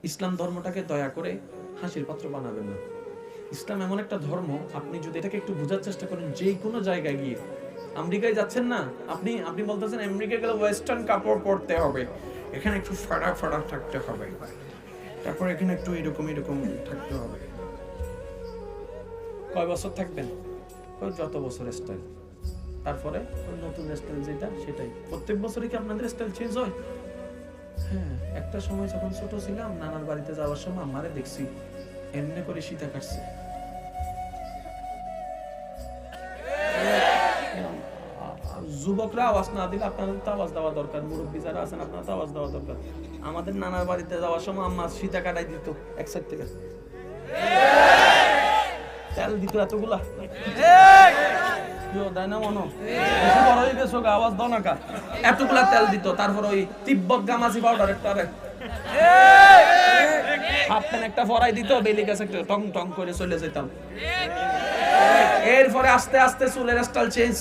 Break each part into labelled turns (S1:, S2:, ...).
S1: ইসলাম ধর্মটাকে দয়া করে হাসির পাত্র বানাবেন না। ইসলাম এমন একটা ধর্ম, আপনি যদি এটাকে একটু বোঝার চেষ্টা করেন, যে কোনো জায়গায় গিয়ে, আমেরিকায় যাচ্ছেন না, আপনি বলতেছেন আমেরিকায় গেলে ওয়েস্টার্ন কাপড় পরতে হবে, এখানে একটু ফাড়া ফাড়া থাকতে হবে, তারপর এখানে একটু এরকম এরকম থাকতে হবে। কয় বছর থাকবেন? যত বছর স্টাইল, তারপরে নতুন স্টাইল যেটা সেটাই। প্রত্যেক বছরই কি আপনাদের স্টাইল চেঞ্জ হয়? হ্যাঁ, একটা সময় যখন ছোট ছিলাম, নানার বাড়িতে যাওয়ার সময় আমারে দেখছি এমনি করে সীতা কাটছে। যুবকরা আওয়াজ না দিলে আপনাদের তো আওয়াজ দেওয়া দরকার, মুরব্বী যারা আছেন আপনার তো আওয়াজ দেওয়া দরকার। আমাদের নানার বাড়িতে যাওয়ার সময় আম্মা সীতা কাটাই দিত এক সাইড থেকে, তেল দিত এতগুলা, আওয়াজ দাও না কা, এতগুলা তেল দিত। তারপর ওই তিব্বত গামাজি পাউডার একটা হাফ প্যান্ট একটা ফরাই দিত, বেলি গাছ একটা টং টং করে চলে যেতাম। এরপরে আস্তে আস্তে চুলের স্টাইল চেঞ্জ,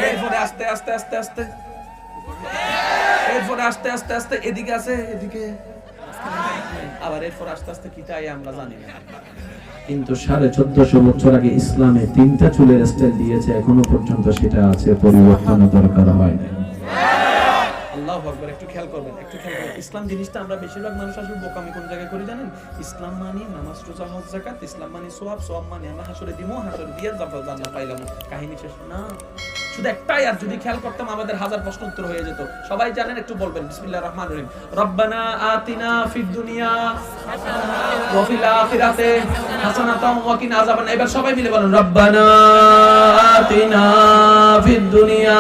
S1: এরপরে আস্তে আস্তে আস্তে আস্তে এরপরে আস্তে আস্তে আস্তে এদিকে আছে, এদিকে আবার এরপর আস্তে আস্তে কি তাই আমরা জানি না। কিন্তু 1450 বছর আগে ইসলামে 3টা চুলের স্টাইল দিয়েছে, এখনো পর্যন্ত সেটা আছে, পরিবর্তন দরকার হয় না। আল্লাহু আকবার। একটু খেয়াল করবেন, একটু খেয়াল করবেন। ইসলাম জিনিসটা আমরা বেশিরভাগ মানুষ আসলে বোকামি কোন জায়গায় করি জানেন? ইসলাম মানে নামাজ রোজা হজ যাকাত, ইসলাম মানে সওয়াব, সওয়াব মানে আমরা হাসরে দিমু, হাসরে দিয়ে জান্নাত পাইলাম, কাহিনী শেষ না। শুধু একটাই, আর যদি খেয়াল করতাম আমাদের হাজার প্রশ্ন উত্তর হয়ে যেত। সবাই জানেন, একটু বলবেন বিসমিল্লাহির রহমানির রহিম। রব্বানা আতিনা ফিদ দুনিয়া ওয়া ফিল আখিরাতি হাসানাতাও ওয়া কিনা আযাবান্নার। এবার সবাই মিলে বলেন রব্বানা আতিনা ফিদ দুনিয়া।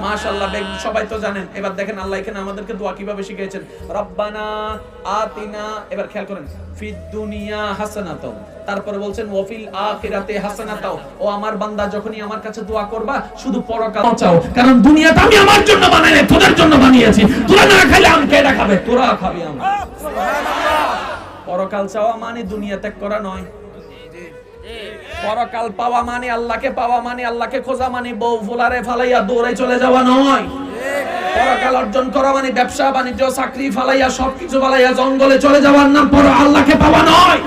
S1: মাশাআল্লাহ, সবাই তো জানেন। এবার দেখেন আল্লাহ এখানে আমাদেরকে দোয়া কিভাবে শিখিয়েছেন। রব্বানা আতিনা, এবার খেয়াল করেন, ফিদ দুনিয়া হাসানাতাও, তারপরে বলছেন ওয়া ফিল আখিরাতি হাসানাতাও। ও আমার বান্দা, যখনই আমার কাছে দোয়া করবা শুধু পরকাল চাও, কারণ দুনিয়াটা আমি আমার জন্য বানাই নাই, তোদের জন্য বানিয়েছি। তোরা না খেলে আমি কে খাবে? তোরা খাবি। আমি সুবহানাল্লাহ। পরকাল চাওয়া মানে দুনিয়া ত্যাগ করা নয়। পরকাল পাওয়া মানে, আল্লাহকে পাওয়া মানে, আল্লাহকে খোঁজা মানে বউ ফুলারে ফালাইয়া দৌড়ে চলে যাওয়া নয়। পরকাল অর্জন করা মানে ব্যবসা বাণিজ্য চাকরি ফালাইয়া সবকিছু ফালাইয়া জঙ্গলে চলে যাওয়ার নাম পর আল্লাহকে পাওয়া নয়।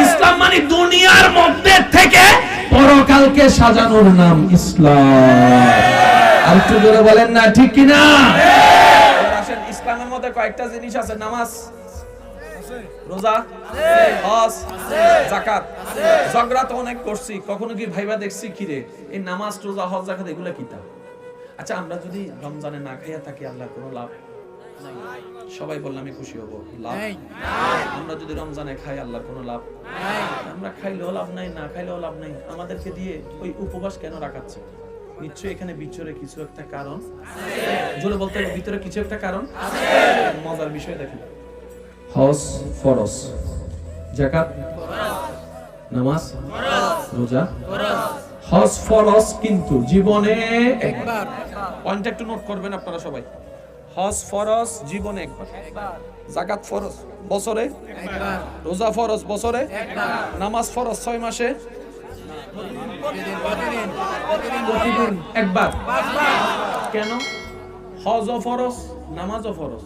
S1: ইসলাম মানে দুনিয়ার মধ্যে থেকে পরকালকে সাজানোর নাম ইসলাম। আর একটু জোরে বলেন না ঠিক কি না? আসেন, ইসলামের মধ্যে কয়েকটা জিনিস আছে, নামাজ, রোজা, হজ, যাকাত। ঝগড়া তো অনেক করছি, কখনো কি ভাইবা দেখছি কি রে এই নামাজ রোজা হজ যাকাত এগুলা কি তা? আচ্ছা, আমরা যদি রমজানে না খাইয়া থাকি আল্লাহর কোনো লাভ নাই? সবাই বললাম আমি খুশি হব, লাভ নাই। আমরা যদি রমজানে খাই আল্লাহর কোনো লাভ নাই। আমরা খাইলেও লাভ নাই, না খাইলেও লাভ নাই। আমাদেরকে দিয়ে ওই উপবাস কেন রাখাচ্ছে? নিশ্চয়ই এখানে ভিতরে কিছু একটা কারণ আছে। জোরে বলতে হবে, ভিতরে কিছু একটা কারণ আছে। মজার বিষয় দেখেন, হজ ফরজ, যাকাত ফরজ, নামাজ ফরজ, রোজা ফরজ। হজ ফরজ কিন্তু জীবনে একবার। পয়েন্ট একটু নোট করবেন আপনারা সবাই। হজ ফরজ জীবনে একবার, যাকাত ফরজ বছরে একবার, রোজা ফরজ বছরে একবার, নামাজ ফরজ 6 মাসে প্রতিদিন একবার। কেন? হজও ফরজ, নামাজও ফরজ।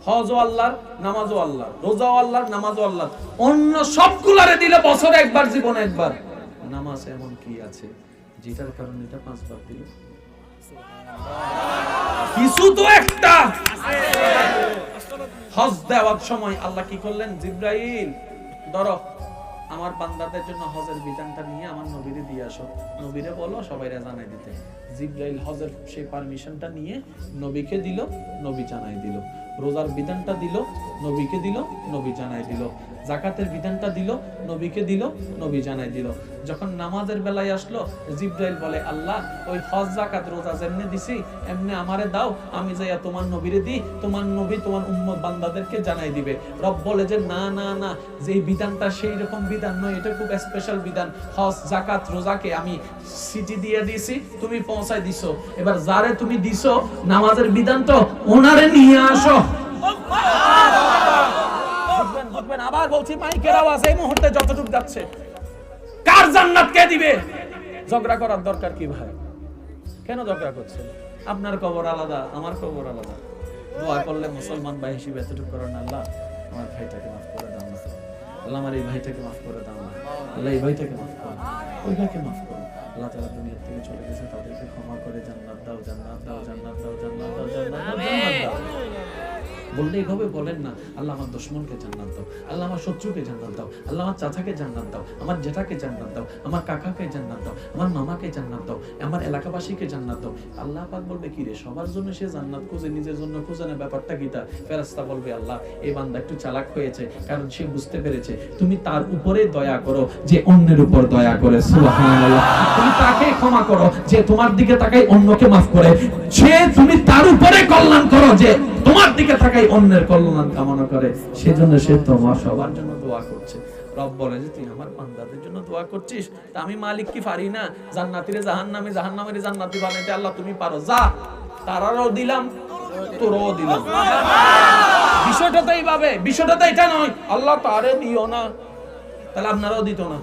S1: হজও আল্লাহর, নামাজও আল্লাহর, রোজাও আল্লাহর, নামাজও আল্লাহর। অন্য সবগুলারে দিলে বছরে একবার, জীবনে একবার। নামাজ এমন কি আছে যেটার কারণে এটা 5 বার দিল? কিছু তো একটা। হজ দেওয়ার সময় আল্লাহ কি করলেন? জিবরাইল, ধরো আমার বান্দাদের জন্য হজের বিধানটা নিয়ে আমার নবীরে দিয়ে আসো, নবীরে বলো সবাইরে জানাই দিতে। জিবরাইল হজের সেই পারমিশনটা নিয়ে নবীকে দিল, নবী জানাই দিল। রোজার বিধানটা দিল, নবীকে দিল, নবী জানাই দিল। যাকাতের বিধানটা দিল, নবীকে দিল, নবী জানাই দিল। যখন নামাজের বেলায় আসলো, জিবরাইল বলে আল্লাহ ওই হজ যাকাত রোজা যেমনে দিছি এমনি আমারে দাও, আমি যাইয়া তোমার নবীরে দিই, তোমার নবী তোমার উম্মত বান্দাদেরকে জানাই দিবে। রব বলে যে না না না, যে বিধানটা সেই রকম বিধান নয়, এটা খুব স্পেশাল বিধান। হজ যাকাত রোজাকে আমি সিটি দিয়ে দিয়েছি, তুমি পৌঁছাই দিছো, এবার যারে তুমি দিছো নামাজের বিধান তো ওনারে নিয়ে আসো। আবার বলছি, মাইকের আওয়াজ এই মুহূর্তে যতটুকু যাচ্ছে, কার জান্নাত কে দিবে? ঝগড়া করার দরকার কি ভাই? কেন ঝগড়া করছেন? আপনার কবর আলাদা, আমার কবর আলাদা। দোয়া করলে মুসলমান ভাই হিসেবে এতটুকু করেন, আল্লাহ আমার ভাইটাকে মাফ করে দাও না, আল্লাহ আমার এই ভাইটাকে মাফ করে দাও না, আল্লাহ এই ভাইটাকে মাফ করো, ওই ভাইকে মাফ করো। আল্লাহ তাআলা দুনিয়া থেকে চলে গেছে, তাদেরকে ক্ষমা করে জান্নাত দাও, জান্নাত দাও, জান্নাত দাও, জান্নাত দাও, জান্নাত দাও, জান্নাত দাও। বললে এইভাবে বলেন না, আল্লাহ আমার দুশমনকে জান্নাত দাও, আল্লাহ আমার শত্রুকে জান্নাত দাও, আল্লাহ আমার চাচাকে জান্নাত দাও, আমার জেঠাকে জান্নাত দাও, আমার কাকাকে জান্নাত দাও, আমার মামাকে জান্নাত দাও, আমার এলাকাবাসীকে জান্নাত দাও। আল্লাহ পাক বলবে কি রে, সবার জন্য সে জান্নাত খুঁজে, নিজের জন্য খুঁজে না, ব্যাপারটা কি? তা ফেরেশতা বলবে আল্লাহ এই বান্দা একটু চালাক হয়েছে, কারণ সে বুঝতে পেরেছে তুমি তার উপরে দয়া করো যে অন্যের উপর দয়া করে। সুবহানাল্লাহ। তুমি তাকে ক্ষমা করো যে তোমার দিকে তাকাই অন্যকে মাফ করে, সে তুমি তার উপরে কল্যাণ করো যে তোমার দিকে তাকাই অন্যের কল্যাণ কামনা করে, সেজন্য সে তোমার সবার জন্য দোয়া করছে। রব বলে যে তুই আমার বান্দাদের জন্য দোয়া করছিস, তা আমি মালিক কি পারি না জান্নাতীরে জাহান্নামী, জাহান্নামীরে জান্নাতি বানাইতে? আল্লাহ তুমি পারো, যা, তারারও দিলাম তোরও দিলাম। বিষয়টা তো এইভাবে, বিষয়টা তো এটা নয় আল্লাহ তারে দিও না, তাহলে আপনারাও দিত না।